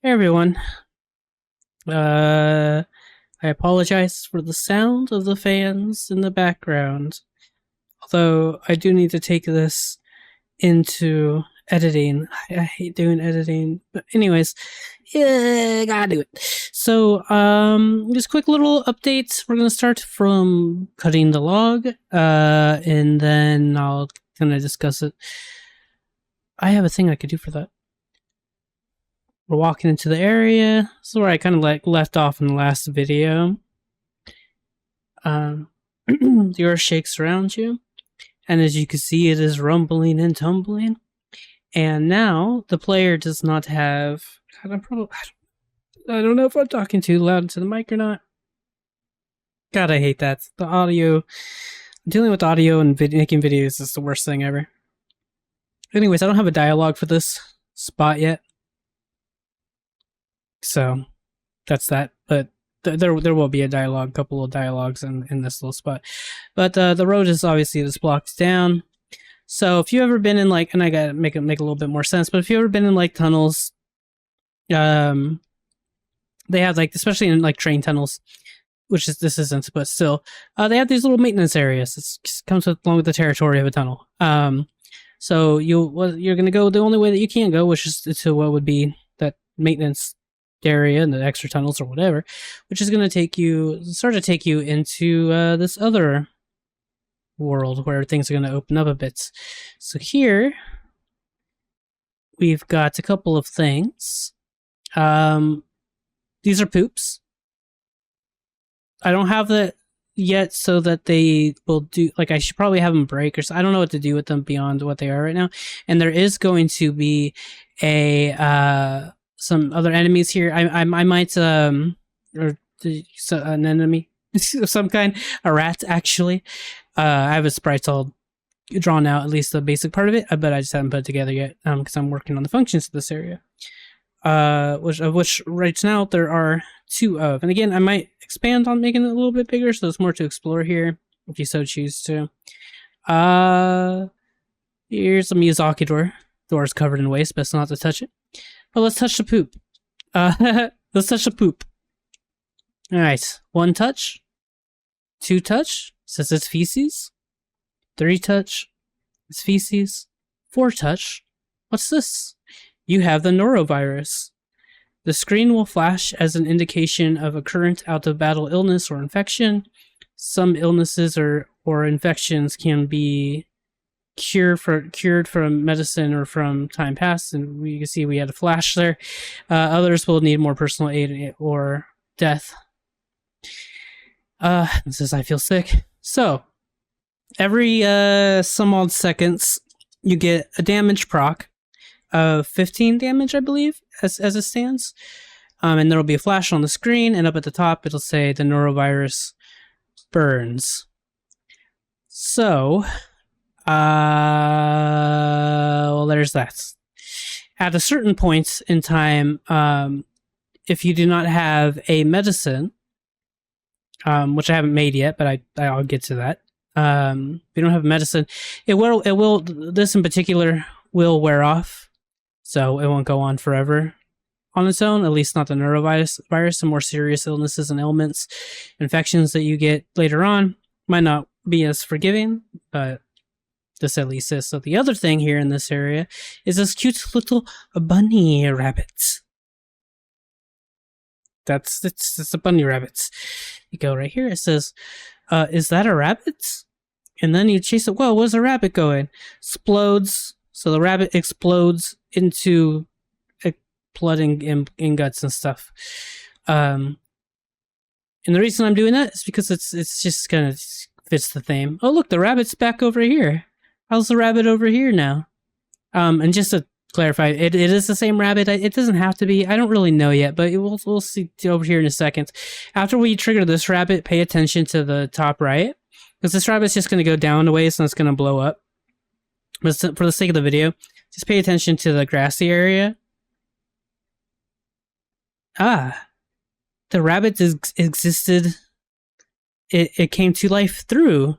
Hey everyone. I apologize for the sound of the fans in the background. Although I do need to take this into editing. I hate doing editing. But anyways, yeah, gotta do it. So, just quick little updates. We're gonna start from cutting the log, and then I'll kind of discuss it. I have a thing I could do for that. We're walking into the area. This is where I kind of left off in the last video. The earth shakes around you, and as you can see, it is rumbling and tumbling. And now the player does not have. God, I don't know if I'm talking too loud into the mic or not. God, I hate that. The audio. Dealing with audio and making videos is the worst thing ever. Anyways, I don't have a dialogue for this spot yet. So that's that. But there will be a couple of dialogues in this little spot. But the road is obviously this blocked down. So if you ever been in and I gotta make a little bit more sense, but if you ever been in tunnels, they have especially in train tunnels, which this isn't, but still, they have these little maintenance areas. It comes along with the territory of a tunnel. So you're gonna go the only way that you can go, which is to what would be that maintenance area and the extra tunnels or whatever, which is going to start to take you into this other world where things are going to open up a bit. So here we've got a couple of things. These are poops. I don't have that yet so that they will do, I should probably have them break, or I don't know what to do with them beyond what they are right now. And there is going to be some other enemies here. I might an enemy of some kind, a rat actually. I have a sprites all drawn out, at least the basic part of it, but I just haven't put it together yet because I'm working on the functions of this area. Which right now there are two of, and again I might expand on making it a little bit bigger, so there's more to explore here if you so choose to. Here's a Miyazaki door. Door is covered in waste, best not to touch it. But let's touch the poop. Let's touch the poop. Alright. 1 touch. 2 touch. Says it's feces. 3 touch. It's feces. 4 touch. What's this? You have the norovirus. The screen will flash as an indication of a current out-of-battle illness or infection. Some illnesses or infections can be cured from medicine or from time past, and we can see we had a flash there. Others will need more personal aid or death. This is I feel sick. So every some odd seconds you get a damage proc of 15 damage, I believe, as it stands. And there will be a flash on the screen, and up at the top it'll say the norovirus burns. So well, there's that. At a certain point in time, if you do not have a medicine, which I haven't made yet, but I'll get to that. If you don't have a medicine, this in particular will wear off, so it won't go on forever on its own, at least not the norovirus. Some more serious illnesses and ailments, infections that you get later on might not be as forgiving, but this at least is. So the other thing here in this area is this cute little bunny rabbit. It's a bunny rabbit. You go right here, it says, is that a rabbit? And then you chase it. Whoa, where's the rabbit going? Explodes. So the rabbit explodes into blood and guts and stuff. And the reason I'm doing that is because it's just kind of fits the theme. Oh look, the rabbit's back over here. How's the rabbit over here now? And just to clarify, it is the same rabbit. It doesn't have to be. I don't really know yet, but we'll see over here in a second. After we trigger this rabbit, pay attention to the top right, because this rabbit's just going to go down a ways and it's going to blow up. But for the sake of the video, just pay attention to the grassy area. Ah, the rabbit existed. It came to life through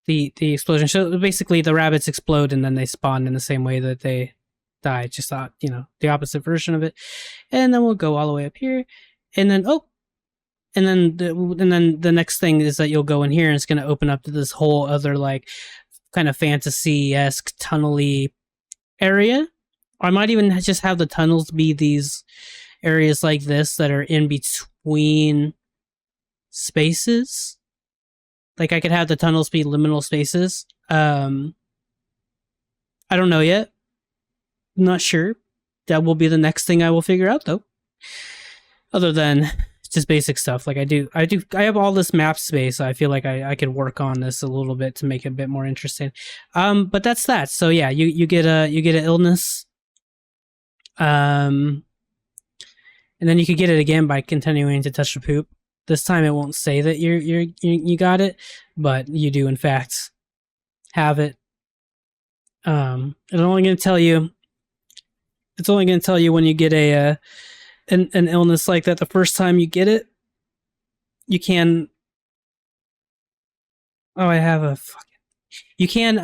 the explosion. So basically, the rabbits explode and then they spawn in the same way that they die. Just thought, the opposite version of it. And then we'll go all the way up here. And then, and then the next thing is that you'll go in here and it's going to open up to this whole other like kind of fantasy-esque tunnel-y area. Or I might even just have the tunnels be these areas like this that are in between spaces. Like I could have the tunnels be liminal spaces. I don't know yet. I'm not sure. That will be the next thing I will figure out though. Other than just basic stuff. Like I have all this map space. So I feel like I could work on this a little bit to make it a bit more interesting. But that's that. So yeah, you get an illness. And then you could get it again by continuing to touch the poop. This time it won't say that you got it, but you do in fact have it. It's only going to tell you when you get an illness like that. The first time you get it, you can. Oh, I have a fucking. You can,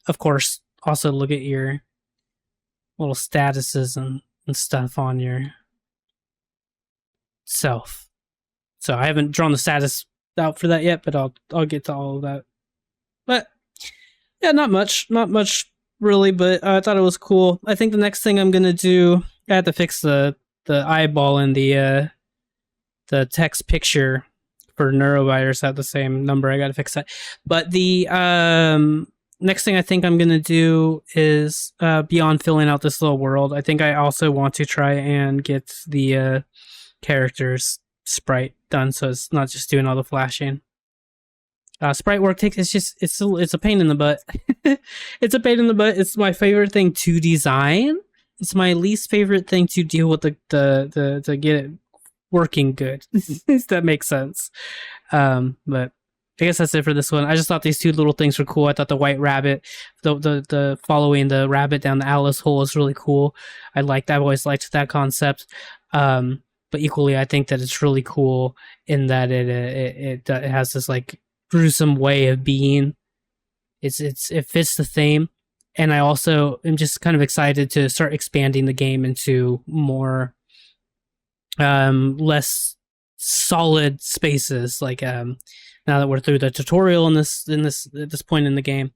of course, also look at your little statuses and stuff on your self. So I haven't drawn the status out for that yet, but I'll get to all of that. But yeah, not much really, but I thought it was cool. I think the next thing I'm gonna do, I have to fix the eyeball and the text picture for Neurovirus at the same number. I gotta fix that. But the next thing I think I'm gonna do is beyond filling out this little world, I think I also want to try and get the characters sprite done, so it's not just doing all the flashing. Sprite work it's a pain in the butt. It's a pain in the butt. It's my favorite thing to design. It's my least favorite thing to deal with to get it working good. If that makes sense. But I guess that's it for this one. I just thought these two little things were cool. I thought the white rabbit, the following the rabbit down the Alice hole is really cool. I've always liked that concept. But equally, I think that it's really cool in that it has this like gruesome way of being. It fits the theme, and I also am just kind of excited to start expanding the game into more less solid spaces. Like now that we're through the tutorial at this point in the game,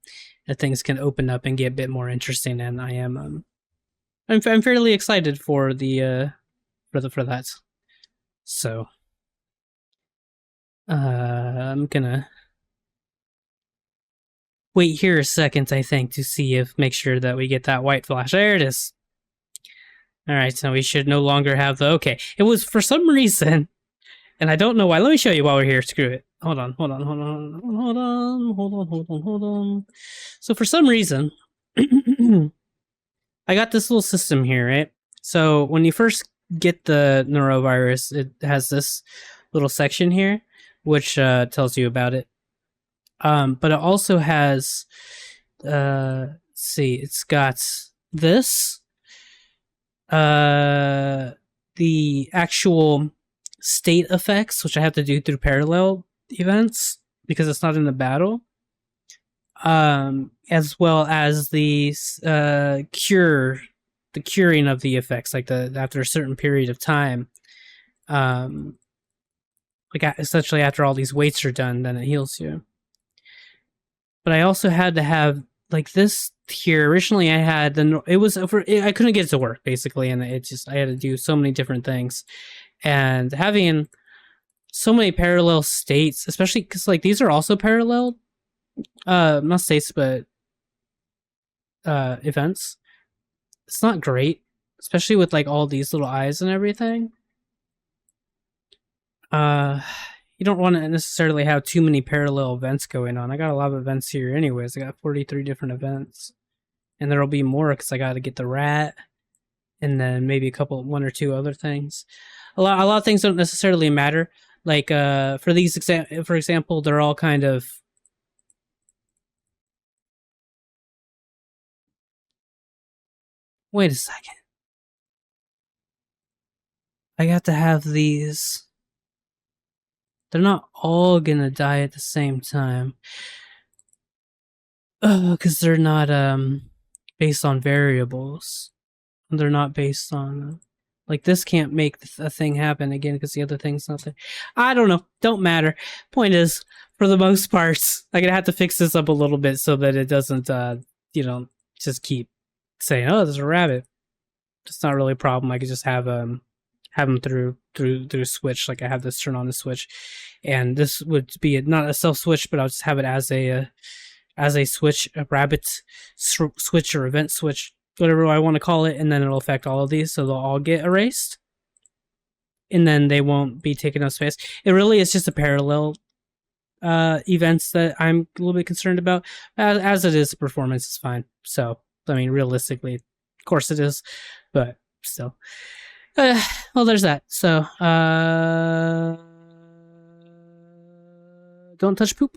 that things can open up and get a bit more interesting. And I am I'm fairly excited for the for that. So I'm gonna wait here a second, I think, to make sure that we get that white flash. There it is. Alright, so we should no longer have okay. It was for some reason, and I don't know why. Let me show you while we're here. Screw it. Hold on. So for some reason, I got this little system here, right? So when you first get the Neurovirus, it has this little section here which tells you about it, but it also has see, it's got this the actual state effects, which I have to do through parallel events because it's not in the battle, as well as the curing of the effects, like after a certain period of time, like essentially after all these weights are done, then it heals you. But I also had to have like this here. Originally, I had I couldn't get it to work basically, and I had to do so many different things, and having so many parallel states, especially because like these are also parallel, not states but events. It's not great, especially with like all these little eyes and everything. You don't want to necessarily have too many parallel events going on. I got a lot of events here anyways. I got 43 different events, and there'll be more because I got to get the rat, and then maybe one or two other things. A lot of things don't necessarily matter. Like for example, they're all kind of wait a second. I got to have these. They're not all gonna die at the same time. Because they're not based on variables. They're not based on like this can't make a thing happen again because the other thing's not there. I don't know. Don't matter. Point is, for the most part, I'm gonna have to fix this up a little bit so that it doesn't, just keep saying, "Oh, there's a rabbit." It's not really a problem. I could just have them through switch. Like I have this turn on the switch, and this would be not a self switch, but I'll just have it as a switch, a rabbit switch or event switch, whatever I want to call it, and then it'll affect all of these, so they'll all get erased, and then they won't be taking up space. It really is just a parallel events that I'm a little bit concerned about. As it is, performance is fine. So I mean, realistically, of course it is, but still. Well, there's that. So don't touch poop.